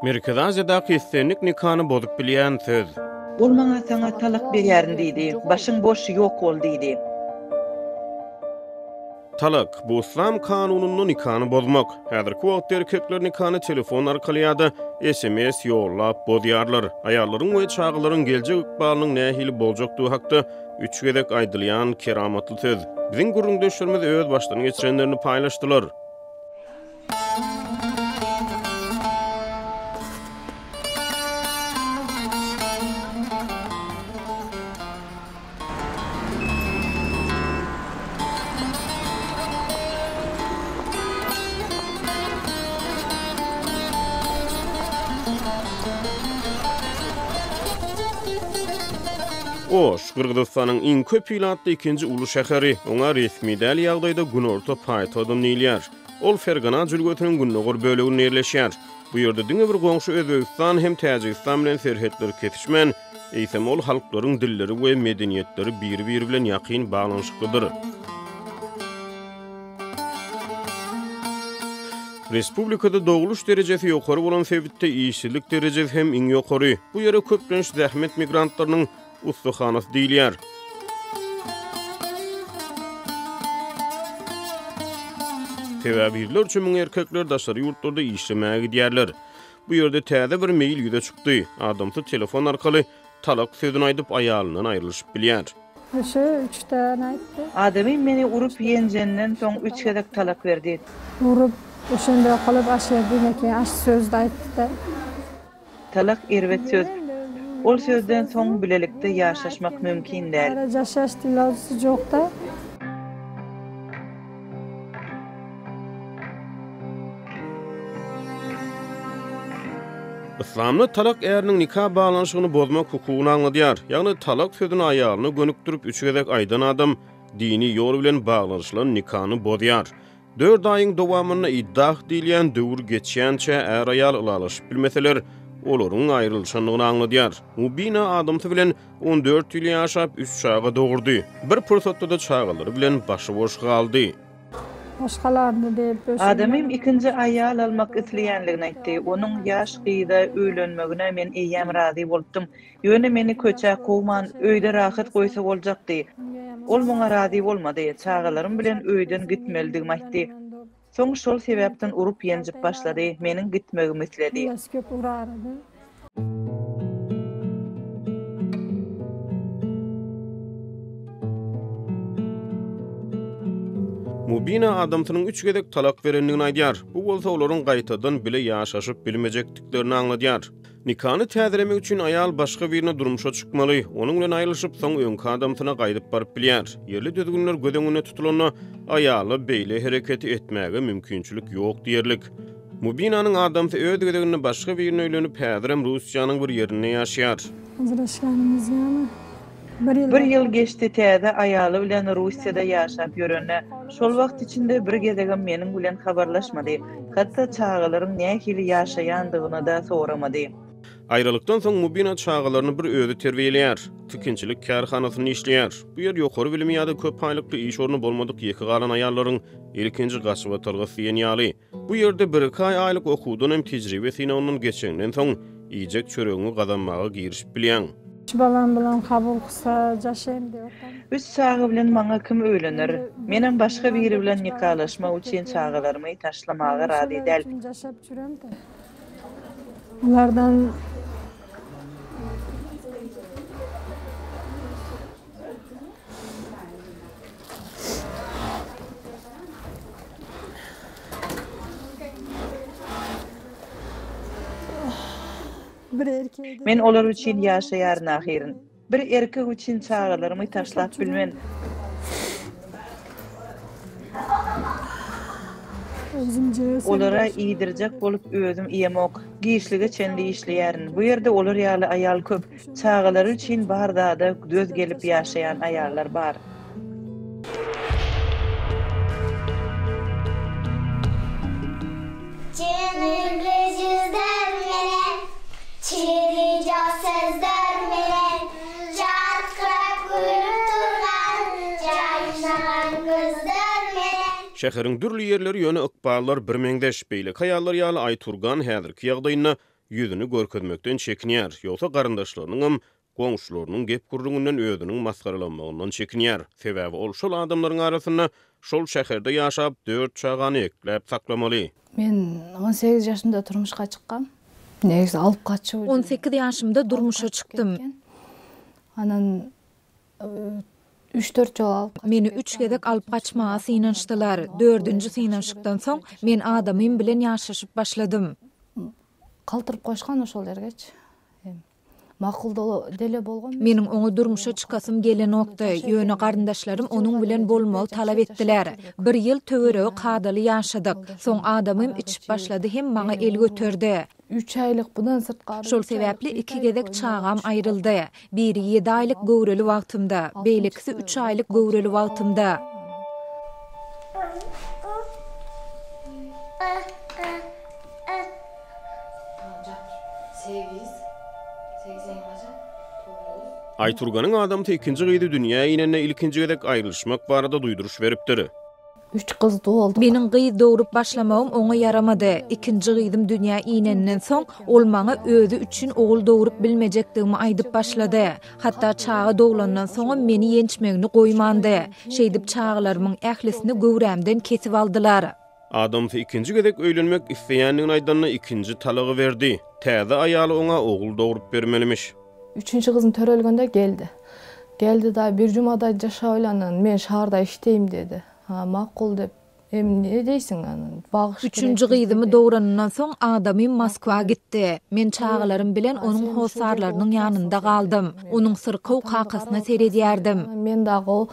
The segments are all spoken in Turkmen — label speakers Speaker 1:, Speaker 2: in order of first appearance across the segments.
Speaker 1: Merkez Asya'daki istenlik nikahını bozup bilýän söz.
Speaker 2: Ol maňa saňa talak berýärin diýdi. Başyň boş ýok bol diýdi.
Speaker 1: Talak, bu İslam kanunynyň nikahını bozmak. Häzirki wagtda erkekler nikahını telefon arkaly ýa-da SMS ýollap bozýarlar. Aýallaryň we çağlaryň geljek ykbalynyň nähili boljakdygy hakda üç gezek aýdylýan keramatly söz. Biziň gurrundaşlarymyz öz başlaryny geçirenlerini paýlaşdylar. Oş, Kırgızstanyň iň köp ýylatly ikinji uly şäheri, oňa resmi däl ýagdaýda günorta paýtadym diýilýär. Ol Fergana jülgötüniň günnägir böleginde ýerleşýär. Bu ýerde diňe bir goňşy Özbegistan hem Täjikistan bilen serhetleri kesişmän, eýsem ol halklaryň dilleri we medeniýetleri bir-biri bilen ýakyn baglanyşyklydyr. Respublikada doğuluş derecesi ýokary bolan sebitde işçilik derecesi hem iň ýokary. Bu ýere köplenç zähmet migrantlarynyň ustahanasy diýilýär. Täwäbirler üçin erkekler daşary ýurtlarda işlemäge gidýärler. Bu ýerde täze bir mail ýüze çykdy. Adamty telefon arkaly talak sözüni aýdyp aýalyndan aýrylyşyp bilýär.
Speaker 3: Şu 3 tane aýtdy.
Speaker 2: Adamy meni urup ýenjenden soň 3 gezek talak berdi.
Speaker 3: Urup oşunda kalıp aşerdi meken aş sözde aýtdy.
Speaker 2: Talak erbet söz. Ol sözden soň bilelikde ýaşaşmak mümkin däl.
Speaker 3: Ýaşaş diýilýär jokda.
Speaker 1: İslamda talak eriniň nikah baglanyşyny bozmak hukugyny anladýar. Ýagny talak sözüni aýalyna gönükdirip üç gezek aýdan adam dini ýol bilen baglanyşylan nikahny bozýar. 4 aýyň dowamyna iddah diýilýän döwür geçýänçe er aýal ulalaşyp bilmeseler, olaryň aýrylşanyny anladýar. Mubina adamty bilen 14 ýyl ýaşap 3 çaga dogurdy. Bir pursatda da çagalary bilen başy boş galdy.
Speaker 3: Başgalarny diýip
Speaker 2: Adamym ikinji aýal almak isleýänligini aýtdy. Onuň ýaş gyýda öýlenmegine men eýýäm razy boldum. Ýöne meni köçä kowman, öýde rahat goýsa boljakdy. Ol muňa razy bolmady. Çagalarym bilen öýden gitmeldigimi aýtdy. Soň şol sebäpden urup ýenjip başlady. Meniň gitmegimi isledi.
Speaker 3: köp urardy.
Speaker 1: Mubina adamtynyň 3 gezek talak berenligini aýdýar. Bu bolsa olaryň gaýtadan bile ýaşaşyp bilmejekdiklerini anladýar. Nikahny täzeremek üçin aýal başga birine durmuşa çykmaly. Onuň bilen aýrylyşyp soň öňkü adamtyna gaýdyp baryp bilýär. Ýerli düzgünler gödeňine tutulany aýaly beýle hereketi etmäge mümkinçilik ýok diýerlik. Mubinanyň adamty öz gödeňine başga birine öýlenip häzirem Russiýanyň bir ýerine ýaşaýar.
Speaker 3: Ajraşganymyz ýa-ni?
Speaker 2: Bir ýyl geçdi täze aýaly bilen Russiýada ýaşap ýörenne. Şol wagt içinde bir gezegem meniň bilen habarlaşmady. Hatda çağalaryň nähili ýaşaýandygyny da soramady.
Speaker 1: Aýrylykdan soň Mubina çağalaryny bir özü terbiýelýär. Tükinçilik kärhanasyny işleýär. Bu ýer ýokary bilimi ýa-da köp aýlykly iş orny bolmadyk ýeki galan aýallaryň ilkinji gaçyba targasy ýaly. Bu ýerde 1-2 aýlyk okuwdan hem tejribesini onuň geçenden soň iýjek çöregiňi gazanmaga girişip bilýän.
Speaker 3: Balam bilen kabul kısa jaşaýym diýip.
Speaker 2: 3 çagy bilen maňa kim öýlenir? Menen başga biri bilen nikahlaşmak üçin çagalarmy taşlamaga razy däl.
Speaker 3: Jaşap jürem de. Ulardan bir erkeği
Speaker 2: Men olar üçin ýaşaýar nahirin. Bir erkek üçin çagalarmy taşlap bilmen. Olara iýdirjek bolup özüm iýemok. Giýişlige çendi işleýärin. Bu ýerde olar ýaly aýal köp. Çagalary üçin barda göz gelip ýaşaýan aýallar bar.
Speaker 1: Şäheriň dürli ýerleri ýöne ykballar bir meňdeş beýle kaýallar ýaly Aýturgan häzirki ýagdaýyna yüzünü görkezmekden çekinýär, ýogsa garyndaşlarynyň goňşularynyň gep gurrundan özüniň maskaralanmagyny çekinýär. Sebäbi ol şol adamlaryň arasynda şol şäherde ýaşap 4 çagany ekläp saklamaly.
Speaker 3: Men 18 yaşımda turmuşa çıkkam. Negisi alıp kaçıp
Speaker 4: 18 yaşımda durmuşa çıktım.
Speaker 3: Anan 3-4 jol alıp
Speaker 4: Meni 3 gedek alıp kaçmağa synançdylar. 4-nji synançykdan soň men adamym bilen ýaşaşyp başladym.
Speaker 3: kaltırıp koşkan oşol ergeç. Makul dele bolgon.
Speaker 4: Mening oňa durmuşa çykasym gelen okdy. Ýöne garyndaşlarym onuň bilen bolmagy talap etdiler. 1 ýyl töweregi kadaly ýaşadyk. Soň adamym içip başlady hem maňa el göterdi.
Speaker 3: 3 aylyk bundan sırtqary.
Speaker 4: Şol sebäpli 2 gedek çağam aýryldy. Biri 7 aylyk göwreli wagtymda, beýlekisi 3 aylyk göwreli wagtymda.
Speaker 1: Ayturganyň adamty ikinji gyýdy dünýä ýene ilkinji gedek aýrylyşmak barada duýduruş beripdir.
Speaker 3: 3 kız doğuldu.
Speaker 4: Mening gyý dowrup başlamagym oňa yaramady. Ikinji gyýdym dünýä iýnenden soň ol maňa özü üçin ogul dowrup bilmejekdigimi aýdyp başlady. Hatda çağı dowlandan soň meni ýençmegini goýmandy. Şeýdip çağlarynyň ählisini göwrämden kesip aldylar.
Speaker 1: Adam ikinji gedek öýlenmek isleýäniniň aýdanna ikinji talagy berdi. Täze aýaly oňa ogul dowrup bermelimiş.
Speaker 3: 3-nji kızım törelgende geldi. Geldi da bir jumada yaşa oylanan men şaharda işteyim dedi. Ha makul dep. Ne diýsiň anan? Bagyş.
Speaker 4: 3-nji gyýdymy dowranyndan soň adamym Moskwa gitdi. Men çağlarym bilen onuň hosarlarynyň ýanynda galdym. Onuň syrkyw kakasyna seredýärdim.
Speaker 3: Men dagy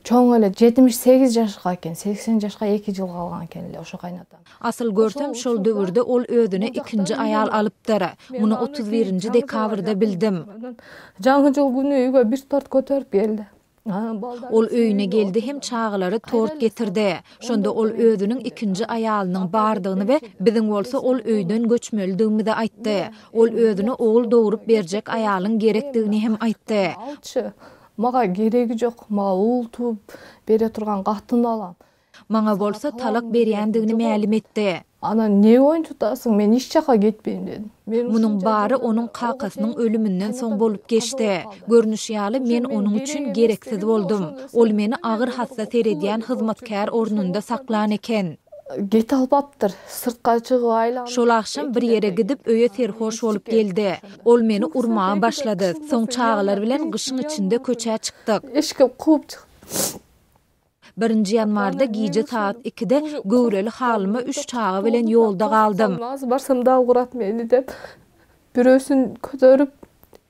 Speaker 3: çoň ele 78 ýaşga eken, 80 ýaşga 2 ýyl galgan eken oşo gaýnatam.
Speaker 4: Asyl görsem şol döwürde ol özüne ikinji aýal alypdyr. Muny 31 dekabrda bildim.
Speaker 3: Жаңы жыл günü öýge bir tort göterip geldi.
Speaker 4: Ol öýüne geldi hem çağlary tort getirdi. Şonda ol özüniň ikinji aýalynyň bardygyny we biziň bolsa ol öýden göçmeldigini de aýtdy. Ol özüne ogul dowrup berjek aýalyň gerekdigini hem aýtdy.
Speaker 3: Maga geregi jok, maga uul tuup bere turgan gatyny alam.
Speaker 4: Maňa bolsa talak berýändigini mälim etdi.
Speaker 3: Ana ne oýun tutasyň, men hiç jaka gitmeýin dedim.
Speaker 4: Munyň bary onuň kakasynyň ölümünden soň bolup geçdi. Görnüşýaly men onuň üçin gereksiz boldum. Ol meni agyr hassa seredýän hyzmatkär ornunda saklan eken.
Speaker 3: Get alpapdyr, sırtga çygyp aýlan.
Speaker 4: Şol akşam bir ýere gidip öýe serhoş bolup geldi. Ol meni urmağa başlady. Soň çağlar bilen gyşyň içinde köçä çykdyk.
Speaker 3: Eşke kup çykdy.
Speaker 4: 1 ýanwarda giýje saat 2-de göwreli halyma 3 çağı bilen ýolda galdym.
Speaker 3: Barsam da gurat meni dep birösün köterip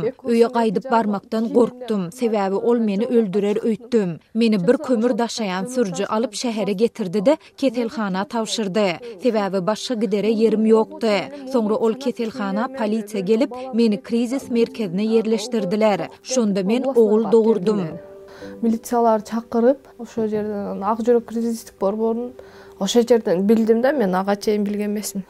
Speaker 4: öýe gaýdyp barmakdan gorkdum. Sebäbi ol meni öldürer öýtdüm. Meni bir kömür daşaýan sürjü alyp şähere getirdi-de ketelhana tawşyrdy. Sebäbi başga gidere ýerim ýokdy. Soňra ol ketelhana polisiýa gelip meni krizis merkezine ýerleşdirdiler. Şonda men ogul dowurdum.
Speaker 3: Milisiýalar çakyryp, oşo жерden Akjürek krizistik borborun oşo жерden bildim-de men aga çeýin bilgen emasmyn.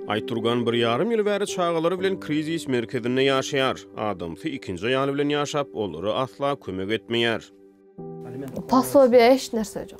Speaker 1: Ayturgan 1,5 ýyl bäri çağalary bilen krizis merkezinde ýaşaýar. Adamsy ikinji aýaly bilen ýaşap, olary asla kömek etmeýär.
Speaker 3: Pasobiýa eş nerse jok.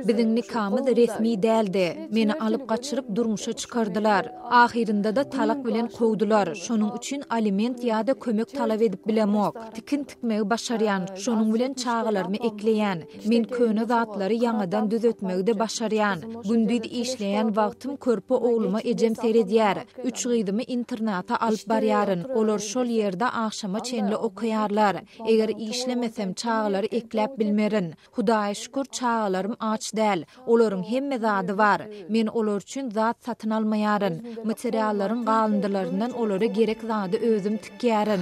Speaker 4: Biziň nikamyz resmi däldi. Meni alyp gaçyryp durmuşa çykardylar. Ahirinde da talak bilen kowdular. Şonuň üçin aliment ýa-da kömek talap edip bilemok. Tikin tikmegi başarýan, şonuň bilen çağalarmy ekleýän. Men köne zatlary ýangadan düzetmegi de başarýan. Gündüz işleýän wagtym körpe ogluma ejem seredýär. 3 gyýdymy internata alyp barýaryn. Olar şol ýerde akşama çenli okuýarlar. Eger işlemesem çağalary ekläp bilmerin. Hudaýa şükür çağalar aç däl. Olaryň hemme zady bar. Men olar üçin zat satyn almaýaryn. Materiallaryň galyndylaryndan olary gerek zady özüm tikýäryn.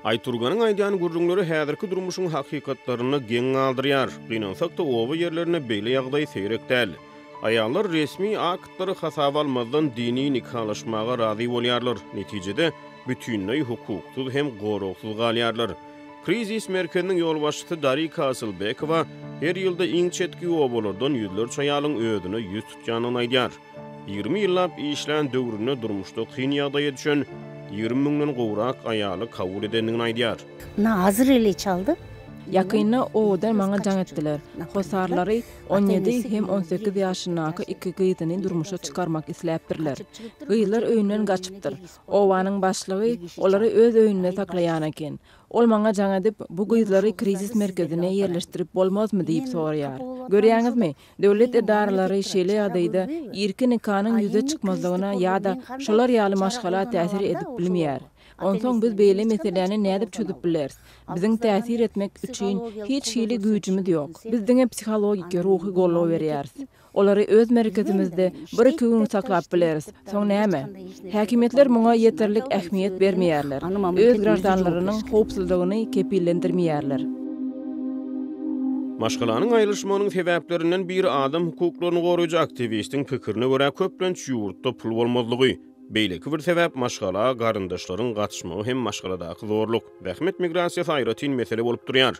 Speaker 1: Ayturganyň aýdýan gurrunlary häzirki durmuşyň hakykatlaryny geň aldyrýar. Gynansak da oba ýerlerine beýle ýagdaý seýrek däl. Aýallar resmi aktlary hasaba almazdan dini nikahlaşmaga razy bolýarlar. Netijede bütünlüğü hukuksuz hem goroksuz galýarlar. Krizis merkeziniň ýolbaşçysy Darika Asylbekowa her ýylda iň çetki obalardan ýüzlerçe aýalyň özüne ýüz tutýanyny aýdýar. 20 ýyllap işlän döwrüne durmuşda kyn ýagdaýa düşen 20 000den gowrak aýaly kabul edenini aýdýar.
Speaker 5: Na hazır ele çaldı. Yakynna odan maňa jaň etdiler. Hosarlary 17 hem 18 ýaşyndaky iki gyýdyny durmuşa çykarmak isläpdirler. Gyýlar öýünden gaçypdyr. Owanyň başlygy olary öz öýünde saklaýan eken. Ol maňa jaň edip bu gyýdlary krizis merkezine ýerleşdirip bolmazmy diýip soraýar. Görýäňizmi? Döwlet edaralary şeýle ýagdaýda irki nikanyň ýüze çykmazlygyna ýa-da şolar ýaly maşgala täsir edip bilmeýär. Onsoň biz beýle meseleni nädip çözüp bileriz? Biziň täsir etmek üçin hiç şeýle güýjümiz ýok. Biz diňe psihologik, ruhy gollaw berýäris. Olary öz merkezimizde bir-iki gün saklap bileriz. Soň näme? Häkimetler muňa ýeterlik ähmiýet bermeýärler. Öz gradanlarynyň howpsuzlygyny kepillendirmeýärler.
Speaker 1: Maşgalanyň aýryşmanyň sebäplerinden biri adam hukuklaryny goraýjy aktivistiň pikirine görä köplenç ýurtda pul bolmazlygy. Beýleki bir sebäp maşgala garyndaşlaryň gatnaşmagy hem maşgaladaky zorluk. Wähmet migrasiýa haýratyn mesele bolup durýar.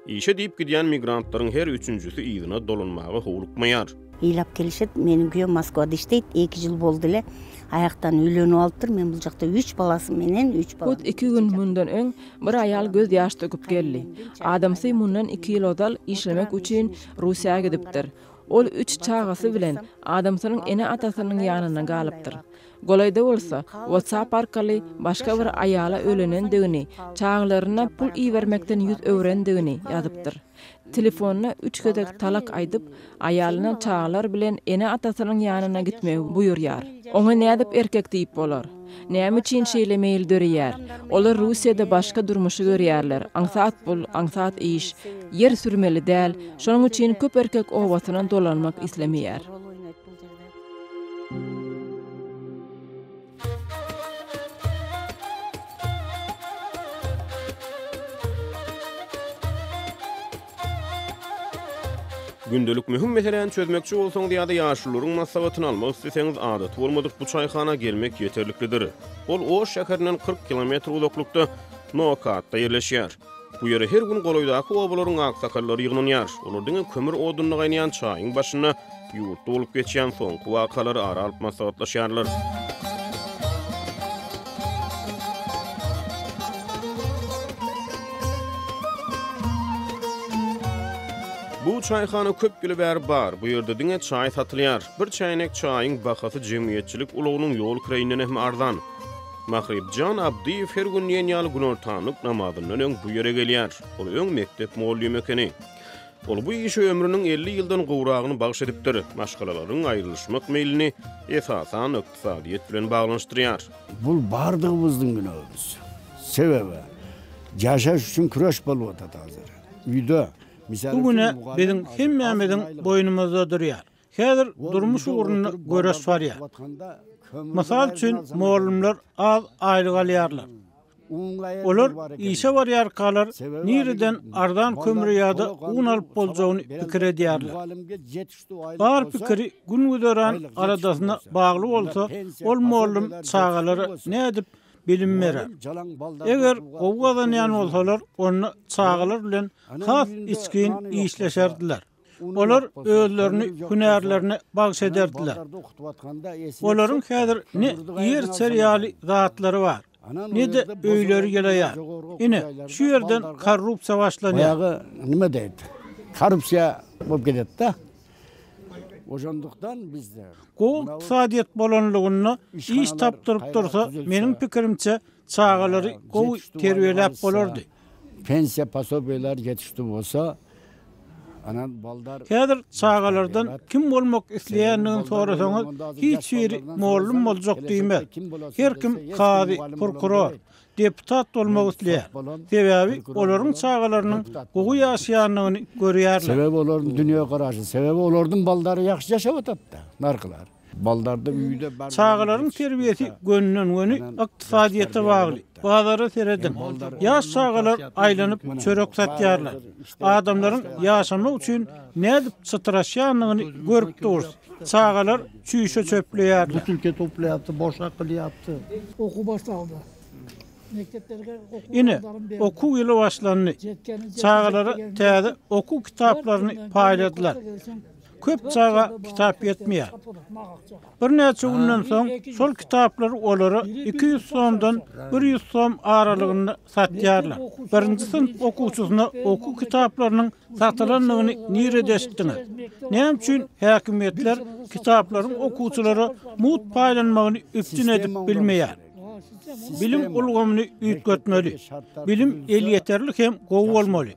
Speaker 1: İşe diýip gidýän migrantlaryň her üçüncüsü ýygyna dolunmagy howlukmaýar.
Speaker 6: Eýlap gelişet, meniň güýüm Moskwada işleyt, 2 ýyl boldy ele. Ayaktan öýlenip alypdyr. Men bu jakda 3 balasy menen 3 bala.
Speaker 5: 2 gün mundan öň bir aýal göz ýaş töküp geldi. Adamsy mundan 2 ýyl odal işlemek üçin Russiýaga gidipdir. Ol 3 çagasy bilen adamsynyň ene atasynyň ýanyna galypdyr. Golayda bolsa WhatsApp arkaly başga bir aýala ölenendigini, çağlaryna pul iýermekden ýüz öwrendigini ýazypdyr. Telefonna 3 gedek talak aýdyp, aýalyna çağlar bilen ene atasynyň ýanyna gitmegi buýurýar. Oňa nädip erkek diýip bolar? Näme üçin şeýle meýil dörýär? Olar Russiýada başga durmuşy görýärler. Aňsat pul, aňsat iş, yer sürmeli däl. Şonuň üçin köp erkek owasyna dolanmak islemeýär.
Speaker 1: Gündelik mühim meseleni çözmekçi bolsaň diýade ýaşlylaryň maslahatyny almak isteseňiz adat bolmadyk bu çaýhana gelmek ýeterliklidir. Ol Oş şäherinden 40 kilometr uzaklykda Nokatda ýerleşýär. Bu ýere her gün golaýdaky obalaryň aksakallary ýygnanýar. Olaryň kömür oduny gaýnaýan çaýyň başyna ýurtda bolup geçýän soňky wakalary aralyp maslahatlaşýarlar. Bu çaýhana köp gili bäri bar. Bu ýerde diňe çaý satylýar. Bir çaýnek çaýyň bahasy jemgyýetçilik ulugynyň ýol kireyine hem arzan. Mahribjan Abdiýew her gün ýenýal günortanyk namazynyň öň bu ýere gelýär. Ol öň mektep molly mekeni. Ol bu işe ömrüniň 50 ýyldan gowragyny bagş edipdir. Maşgalalaryň aýrylyşmak meýlini esasan ykdysadyýet bilen baglanşdyrýar.
Speaker 7: Bu bardygymyzyň günöbüz. Sebebi ýaşaş üçin küreş bolup atady hazır. Üýde
Speaker 8: Bugüne bizim hemmemizin boynumuzda durýar. Häzir durmuş uğruna göre sorýar. Masal üçin moğolumlar az aýlyk alýarlar. Olar işe barýar kalar, niriden ardan kömür ýa-da un alyp boljagyny pikir edýärler. Bar pikiri gün güdören aradasyna bagly bolsa, ol moğolum çağalary nädip bilinmeýär. Eger gowgadanýan bolsalar, onu çağalar bilen has içkin işleşerdiler. Olar özlerini hünärlerine bagş ederdiler. Olaryň häzir ne ýer seriýaly zatlary bar, ne de öýleri gelýär. Ine şu ýerden korrupsiýa başlanýar.
Speaker 7: Nime diýdi? Korrupsiýa bolup gedetdi. Oşandykdan bizde
Speaker 8: Gow ykdysadyýet bolanlygyny iş tapdyryp dursa, meniň pikirimçe çağalary gow terbiýelep bolardy.
Speaker 7: Pensiya pasobeler yetişdi bolsa, anan baldar.
Speaker 8: Häzir çağalardan kim bolmak isleýändigini sorasaňyz, hiç biri mollum boljak diýmez. Her kim kady, prokuror, deputat bolmak isleýär. Sebebi olaryň çağalarynyň gowy ýaşaýanlygyny görýärler.
Speaker 7: Sebebi olaryň dünýä garaşy, sebebi olaryň baldary ýaxşy ýaşap atdy. Narkylar. Baldarda üýde bar.
Speaker 8: Çağalaryň terbiýeti gönnün göni ykdysadyýete bagly. Bazara seredin. Ýaş çağalar aýlanyp çörek satýarlar. Adamlaryň ýaşamak üçin nädip çytraşýanlygyny görüp durýar. Çağalar çüýşe çöpleýärler.
Speaker 9: Bütünke toplaýapdy, boşa kılýapdy. Oku başlandy.
Speaker 8: Ine oku ýyly başlandy. Çağalara täze oku kitaplaryny paýladylar. köp çağa kitap yetmeýär. Bir näçe günden soň şol kitaplar olary 200 somdan 100 som aralygynda satýarlar. Birinji sınıf okuwçysyna oku kitaplarynyň satylanmagyny nire deşdiňiz? Näme üçin häkimetler kitaplaryň okuwçylary mut paýlanmagyny üptün edip bilmeýär? Bilim ulgamyny üýtgetmeli. Bilim el yeterlik hem gowy bolmaly.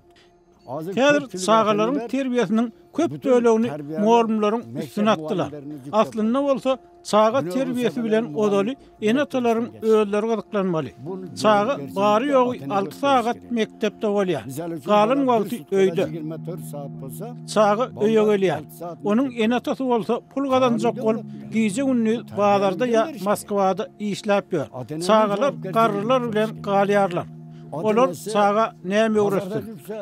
Speaker 8: Häzir çağalaryň terbiýesiniň köp dölegini muallimlaryň üstüne atdylar. Aslynda bolsa çağa terbiýesi bilen odaly enatalaryň özleri gyzyklanmaly. Çağa bary ýogy 6 sagat mektepde bolýar. Galan wagty öýde. Çağa öýe gelýär. Onuň enatasy bolsa pul gazanjak bolup giýje günni bazarda ýa Moskwada işläp ýör. Çağalar garrylar bilen galýarlar. Olar çağa näme uğraşdy?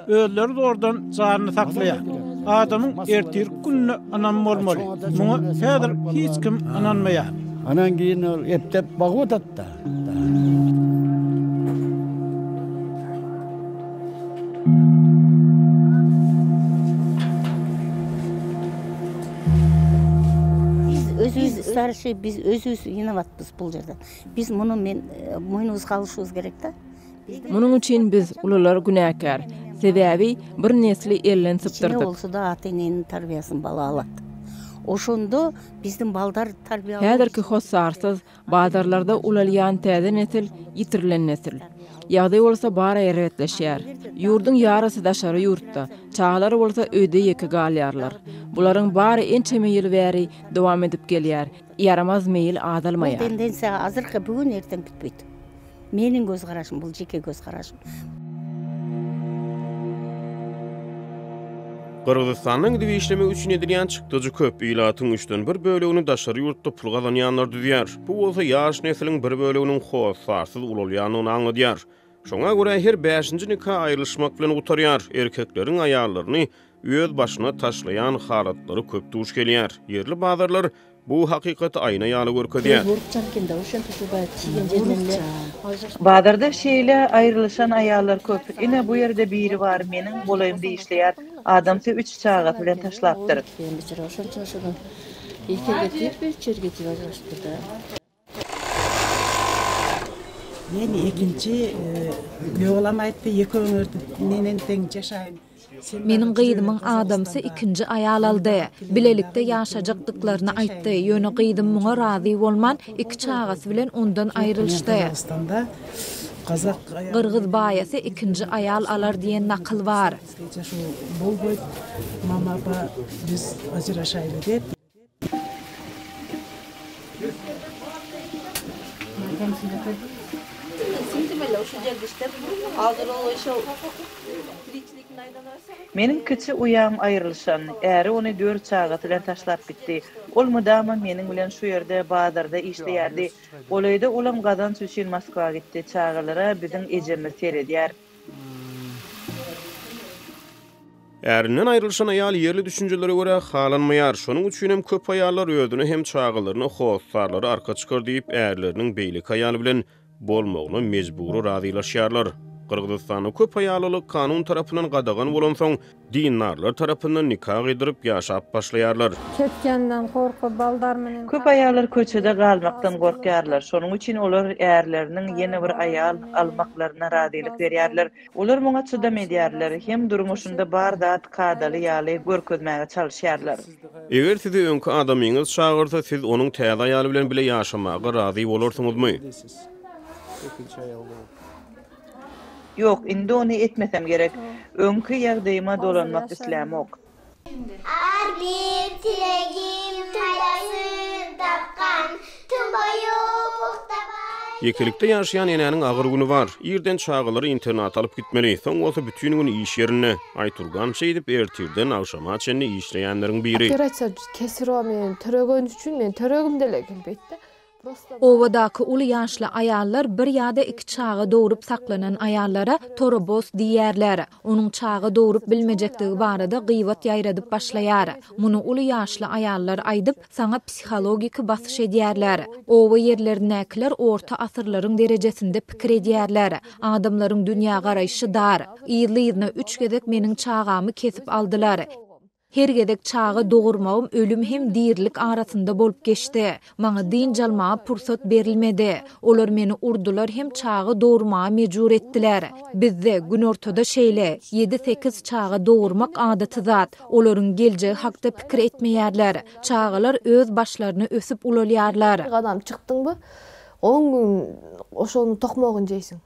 Speaker 8: Özleri de oradan janyny saklaýar. Adamyň ertir günne anan bolmaly. Muňa häzir hiç kim ananmaýar.
Speaker 7: Anan giyin ol epdep bagyp otatda.
Speaker 6: Özümüz starşy biz özümüz ýynabatpyz bul жерде. Biz muny men moýnubuzga alýşybız gerek da.
Speaker 5: Munuň üçin biz ulalar günäkär. Sebäbi bir nesli ellen sypdyrdyk.
Speaker 6: Bolsa da ata-enenin tarbiýasyny bala alat. Oşondo bizden baldar tarbiýa.
Speaker 5: Häzirki hossarsyz bazarlarda ulalýan täze nesil ýitirilen nesil. Ýagdaý bolsa bara eretleşýär. Ýurdun ýarasy daşary ýurtda, çağlar bolsa öýde ýeke galýarlar. Bularyň bary ençeme ýyl bäri dowam edip gelýär. Yaramaz meýil adalmaýar.
Speaker 6: Bu tendensiýa hazırky bugün erten bitmeydi. Meniň göz garaşym, bul jeke göz garaşym.
Speaker 1: Qırgızstanyň dibi işlemek üçin edilýän çykdyjy köp ýylatyň 3den 1 bölegini daşary ýurtda pul gazanýanlar düzýär. Bu bolsa ýaş nesliniň bir böleginiň hossarsyz ulalýanyny anladýar. Şoňa görä her 5-nji nikah aýrylyşmak bilen utarýar. Erkekleriň aýallaryny öz başyna taşlaýan halatlary köp duş gelýär. Yerli bazarlar bu hakykaty aýna ýaly görkezýär.
Speaker 2: Bazarda şeýle aýrylyşan aýallar köp. Ine bu ýerde biri bar, meniň bolayım diýişleýär. Adamsy 3 çagat bilen taşlapdyr.
Speaker 10: Men ikinci ýoglam aýtdy, ýeke öňürdi nenen teň ýaşaýyn.
Speaker 4: Meniň gyýdymyň adamsy ikinji aýal aldy. Bilelikde ýaşajakdyklaryny aýtdy. Ýöne gyýdym muňa razy bolman, 2 çagasy bilen ondan aýrylşdy. Qırgız baýasy ikinji aýal alar diýen nakyl bar.
Speaker 10: Mama ba biz ajraşaýly dep.
Speaker 2: Meniň kiçi uyam aýrylşan, äri ony 4 çagat bilen taşlap bitdi. Ol mudama meniň bilen şu ýerde bazarda işleýärdi. Olaýda ulam gazanç üçin Moskwa gitdi. Çağalara biziň ejemiz seredýär.
Speaker 1: Ärinden aýrylşan aýal ýerli düşünjelere görä halanmaýar. Şonuň üçin hem köp aýallar öýdüni hem çağalaryny hossarlary arka çykar diýip ärileriniň beýlik aýaly bilen bolmagyna mejburi razylaşýarlar. Qırgızstanyň köp aýalylyk kanun tarapyndan gadagan bolan soň dinarlar tarapyndan nikah edip ýaşap başlaýarlar.
Speaker 11: Ketgenden korkup baldar menen.
Speaker 2: Köp aýallar köçede galmakdan gorkýarlar. Şonuň üçin olar ärileriniň ýene bir aýal almaklaryna razylyk berýärler. Olar muňa çydam edýärler, hem durmuşynda bar zat kadaly ýaly görkezmäge çalyşýarlar.
Speaker 1: Eger sizi öňkü adamyňyz çağırsa, siz onuň täze aýaly bilen bile ýaşamaga razy bolarsyňyzmy?
Speaker 2: Yok, indi onu etmesem gerek. Öňkü ýagdaýyma dolanmak islämok.
Speaker 12: Ar bir tilegim taýasy tapkan, tüm boyu puxtabay.
Speaker 1: Yekelikde ýaşaýan enäniň agyr güni bar. Ýerden çağalary internat alyp gitmeli. Soň bolsa bütün gün iş ýerine aýturgan şey edip ertirden agşama çenli işleýänleriň biri.
Speaker 3: Operatsiýa kesirwa men töregen üçin men töregim dele gelbetdi.
Speaker 4: Owadaky uly ýaşly aýallar bir ýa-da 2 çaga dowrup saklanan aýallara torobos diýerler. Onuň çaga dowrup bilmejektigi barada gyýbat ýaýradyp başlaýar. Muny uly ýaşly aýallar aýdyp saňa psihologik basyş edýärler. Owa ýerlerinäkiler orta asyrlaryň derejesinde pikir edýärler. Adamlaryň dünýä garaýşy dar. Ýyly-ýylyna 3 gezek meniň çagamy kesip aldylar. Her gedek çağı doğurmağım ölüm hem dirlik arasında bolup geçti. Maňa din jalmağa pursat berilmedi. Olar meni urdular hem çağı doğurmağa mecbur etdiler. Bizde gün ortada şeýle 7-8 çağı doğurmak adaty zat. Olaryň geljeği hakda pikir etmeýärler. Çağılar öz başlaryny ösüp ulalýarlar.
Speaker 3: Adam çykdyňby? 10 gün oşonu tokmogyn jeýsiň.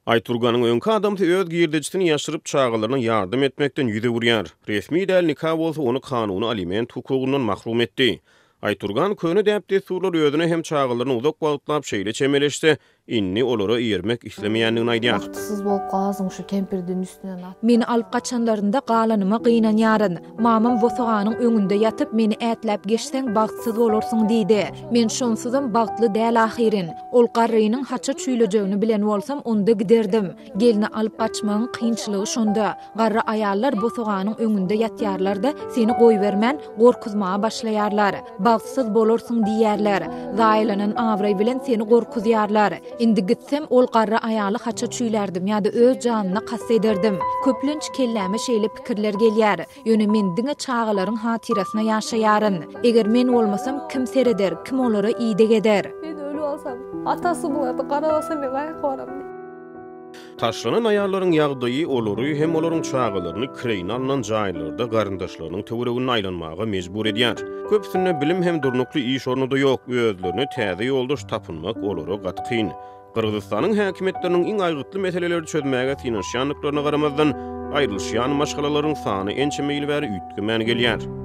Speaker 1: Ayturganyň öňkü adamty öz girdejitini ýaşyryp çağılaryna ýardym etmekden ýüze urýar. Resmi däl nikah bolsa onu kanuny aliment hukugundan mahrum etdi. Ayturgan köne däpde surlar özüne hem çağılaryny uzak wagtlap şeýle çemeleşdi. Inni olara ýermek islemeýändigini aýdýar.
Speaker 3: Wagtsız bolup galasyň şu kempirdin üstüne at.
Speaker 4: Meni alyp gaçanlarynda galanyma gynanýaryn. Mamam bosoganyň öňünde ýatyp meni ätlep geçseň bagtsyz bolarsyň diýdi. Men şonsuzam bagtly däl ahirin. Ol garrynyň haça çüýlejegini bilen bolsam onda giderdim. Gelini alyp gaçmagyň kynçylygy şonda. Garry aýallar bosoganyň öňünde ýatýarlar-da seni goýbermän gorkuzmağa başlaýarlar. Bagtsyz bolarsyň diýerler. Zaýlanan awray bilen seni gorkuzýarlar. Indi gitsem ol garry aýaly haça çüýlerdim ýa-da öz janyna kas ederdim. Köplenç kelläme şeýle pikirler gelýär. Ýöne men diňe çağılaryň hatyrasyna ýaşaýaryn. Eger men bolmasam kim sereder, kim olara iýdeg eder.
Speaker 3: Men ölüp alsam, atasy bulady, garabasa men gaýyk baram.
Speaker 1: Taşlanan aýallaryň ýagdaýy olary hem olaryň çağılaryny kireýine alynan jaýlarda garyndaşlarynyň töweregine aýlanmaga mejbur edýär. Köpsüne bilim hem durnukly iş ornuda ýok, özlerine täze ýoldaş tapynmak olara gatykyn. Kırgızstanyň häkimetleriniň iň aýgytly meseleleri çözmäge tinişýanlyklaryna garamazdan aýrylýan maşgalalaryň sany ençe meýil bäri üýtgümän gelýär.